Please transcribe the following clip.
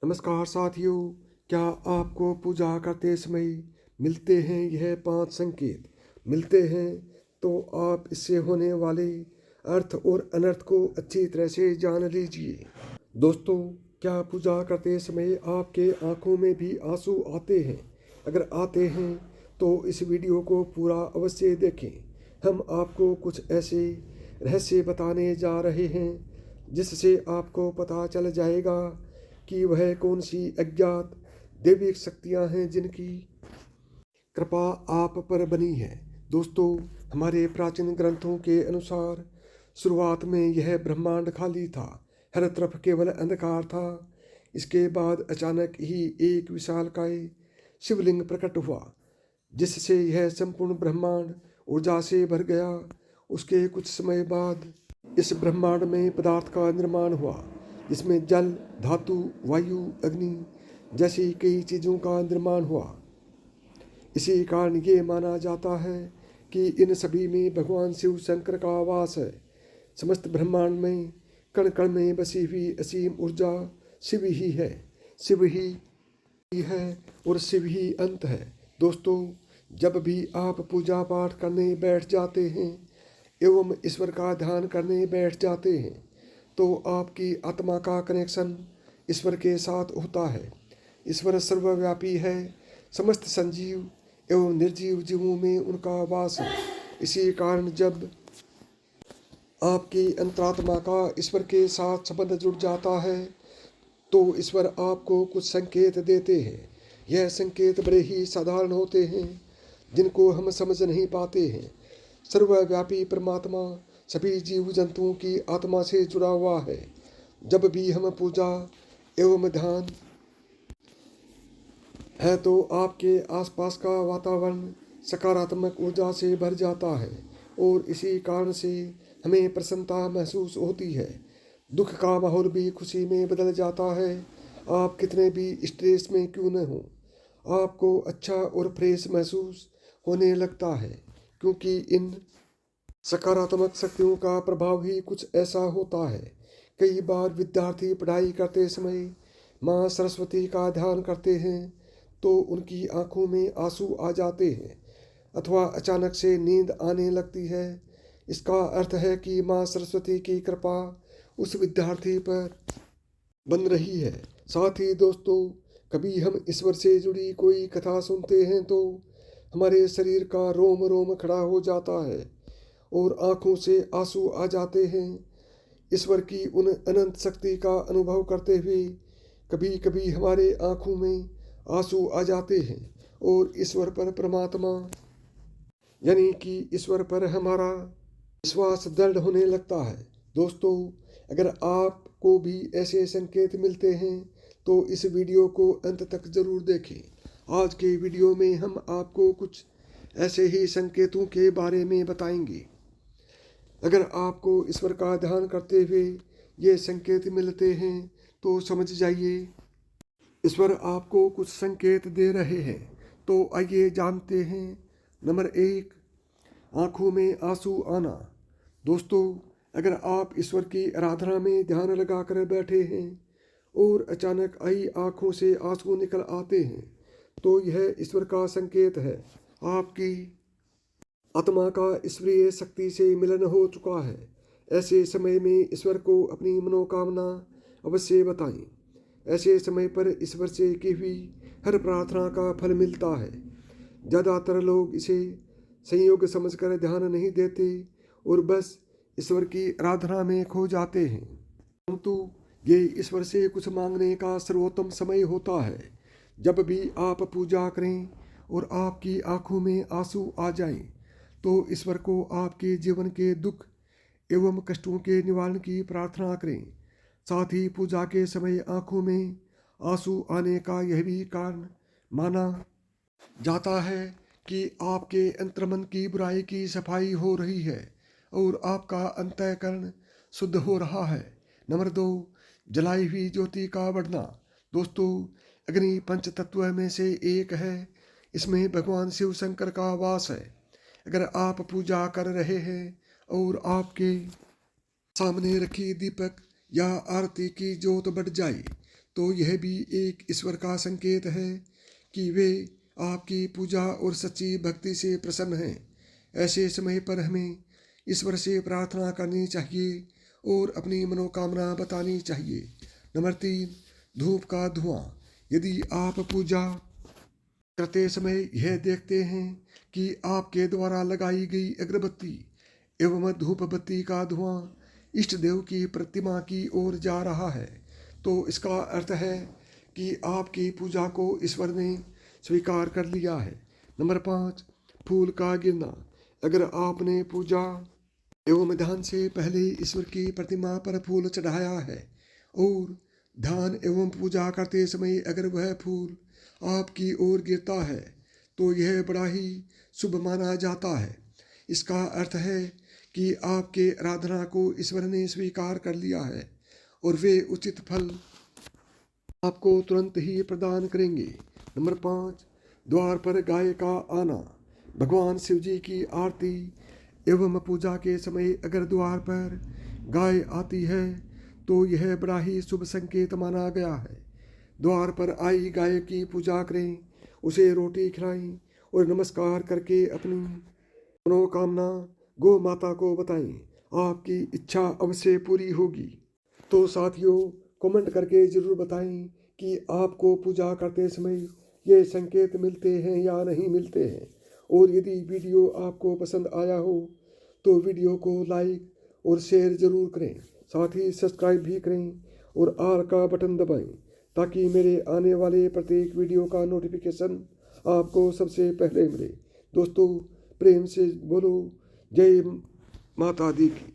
नमस्कार साथियों, क्या आपको पूजा करते समय मिलते हैं यह 5 संकेत मिलते हैं तो आप इससे होने वाले अर्थ और अनर्थ को अच्छी तरह से जान लीजिए। दोस्तों, क्या पूजा करते समय आपके आंखों में भी आंसू आते हैं? अगर आते हैं तो इस वीडियो को पूरा अवश्य देखें। हम आपको कुछ ऐसे रहस्य बताने जा रहे हैं जिससे आपको पता चल जाएगा कि वह कौन सी अज्ञात दैविक शक्तियां हैं जिनकी कृपा आप पर बनी है। दोस्तों, हमारे प्राचीन ग्रंथों के अनुसार शुरुआत में यह ब्रह्मांड खाली था, हर तरफ केवल अंधकार था। इसके बाद अचानक ही एक विशालकाय शिवलिंग प्रकट हुआ, जिससे यह संपूर्ण ब्रह्मांड ऊर्जा से भर गया। उसके कुछ समय बाद इस ब्रह्मांड में पदार्थ का निर्माण हुआ, जिसमें जल, धातु, वायु, अग्नि जैसी कई चीज़ों का निर्माण हुआ। इसी कारण ये माना जाता है कि इन सभी में भगवान शिव शंकर का वास है। समस्त ब्रह्मांड में कण कण में बसी हुई असीम ऊर्जा शिव ही है। शिव ही है और शिव ही अंत है। दोस्तों, जब भी आप पूजा पाठ करने बैठ जाते हैं एवं ईश्वर का ध्यान करने बैठ जाते हैं तो आपकी आत्मा का कनेक्शन ईश्वर के साथ होता है। ईश्वर सर्वव्यापी है, समस्त संजीव एवं निर्जीव जीवों में उनका वास है। इसी कारण जब आपकी अंतरात्मा का ईश्वर के साथ संबंध जुड़ जाता है तो ईश्वर आपको कुछ संकेत देते हैं। यह संकेत बड़े ही साधारण होते हैं, जिनको हम समझ नहीं पाते हैं। सर्वव्यापी परमात्मा सभी जीव जंतुओं की आत्मा से जुड़ा हुआ है। जब भी हम पूजा एवं ध्यान है तो आपके आसपास का वातावरण सकारात्मक ऊर्जा से भर जाता है और इसी कारण से हमें प्रसन्नता महसूस होती है। दुख का माहौल भी खुशी में बदल जाता है। आप कितने भी स्ट्रेस में क्यों न हो, आपको अच्छा और फ्रेश महसूस होने लगता है, क्योंकि इन सकारात्मक शक्तियों का प्रभाव ही कुछ ऐसा होता है। कई बार विद्यार्थी पढ़ाई करते समय माँ सरस्वती का ध्यान करते हैं तो उनकी आंखों में आंसू आ जाते हैं अथवा अचानक से नींद आने लगती है। इसका अर्थ है कि माँ सरस्वती की कृपा उस विद्यार्थी पर बन रही है। साथ ही दोस्तों, कभी हम ईश्वर से जुड़ी कोई कथा सुनते हैं तो हमारे शरीर का रोम रोम खड़ा हो जाता है और आंखों से आंसू आ जाते हैं। ईश्वर की उन अनंत शक्ति का अनुभव करते हुए कभी कभी हमारे आंखों में आंसू आ जाते हैं और ईश्वर पर परमात्मा यानी कि ईश्वर पर हमारा विश्वास दृढ़ होने लगता है। दोस्तों, अगर आपको भी ऐसे संकेत मिलते हैं तो इस वीडियो को अंत तक जरूर देखें। आज के वीडियो में हम आपको कुछ ऐसे ही संकेतों के बारे में बताएंगे। अगर आपको ईश्वर का ध्यान करते हुए ये संकेत मिलते हैं तो समझ जाइए ईश्वर आपको कुछ संकेत दे रहे हैं। तो आइए जानते हैं। नंबर 1, आंखों में आंसू आना। दोस्तों, अगर आप ईश्वर की आराधना में ध्यान लगाकर बैठे हैं और अचानक आई आंखों से आंसू निकल आते हैं तो यह ईश्वर का संकेत है। आपकी आत्मा का ईश्वरीय शक्ति से मिलन हो चुका है। ऐसे समय में ईश्वर को अपनी मनोकामना अवश्य बताएं। ऐसे समय पर ईश्वर से की हुई हर प्रार्थना का फल मिलता है। ज़्यादातर लोग इसे संयोग समझकर ध्यान नहीं देते और बस ईश्वर की आराधना में खो जाते हैं, परंतु ये ईश्वर से कुछ मांगने का सर्वोत्तम समय होता है। जब भी आप पूजा करें और आपकी आंखों में आंसू आ जाएं, तो ईश्वर को आपके जीवन के दुख एवं कष्टों के निवारण की प्रार्थना करें। साथ ही पूजा के समय आंखों में आंसू आने का यह भी कारण माना जाता है कि आपके अंतर्मन की बुराई की सफाई हो रही है और आपका अंतःकरण शुद्ध हो रहा है। नंबर 2, जलाई हुई ज्योति का बढ़ना। दोस्तों, अग्नि पंच तत्व में से एक है। इसमें भगवान शिव शंकर का वास है। अगर आप पूजा कर रहे हैं और आपके सामने रखी दीपक या आरती की ज्योत बढ़ जाए तो यह भी एक ईश्वर का संकेत है कि वे आपकी पूजा और सच्ची भक्ति से प्रसन्न हैं। ऐसे समय पर हमें ईश्वर से प्रार्थना करनी चाहिए और अपनी मनोकामना बतानी चाहिए। नंबर 3, धूप का धुआं। यदि आप पूजा करते समय यह देखते हैं कि आपके द्वारा लगाई गई अगरबत्ती एवं धूप बत्ती का धुआं इष्ट देव की प्रतिमा की ओर जा रहा है, तो इसका अर्थ है कि आपकी पूजा को ईश्वर ने स्वीकार कर लिया है। नंबर 5, फूल का गिरना। अगर आपने पूजा एवं ध्यान से पहले ईश्वर की प्रतिमा पर फूल चढ़ाया है और ध्यान एवं पूजा करते समय अगर वह फूल आपकी ओर गिरता है, तो यह बड़ा ही शुभ माना जाता है। इसका अर्थ है कि आपके आराधना को ईश्वर ने स्वीकार कर लिया है और वे उचित फल आपको तुरंत ही प्रदान करेंगे। नंबर 5, द्वार पर गाय का आना। भगवान शिव जी की आरती एवं पूजा के समय अगर द्वार पर गाय आती है तो यह बड़ा ही शुभ संकेत माना गया है। द्वार पर आई गाय की पूजा करें, उसे रोटी खिलाएं और नमस्कार करके अपनी मनोकामना गौ माता को बताएं। आपकी इच्छा अवश्य पूरी होगी। तो साथियों, कमेंट करके ज़रूर बताएं कि आपको पूजा करते समय ये संकेत मिलते हैं या नहीं मिलते हैं। और यदि वीडियो आपको पसंद आया हो तो वीडियो को लाइक और शेयर ज़रूर करें, साथ ही सब्सक्राइब भी करें और आल का बटन दबाएं ताकि मेरे आने वाले प्रत्येक वीडियो का नोटिफिकेशन आपको सबसे पहले मिले। दोस्तों, प्रेम से बोलो जय माता दी की।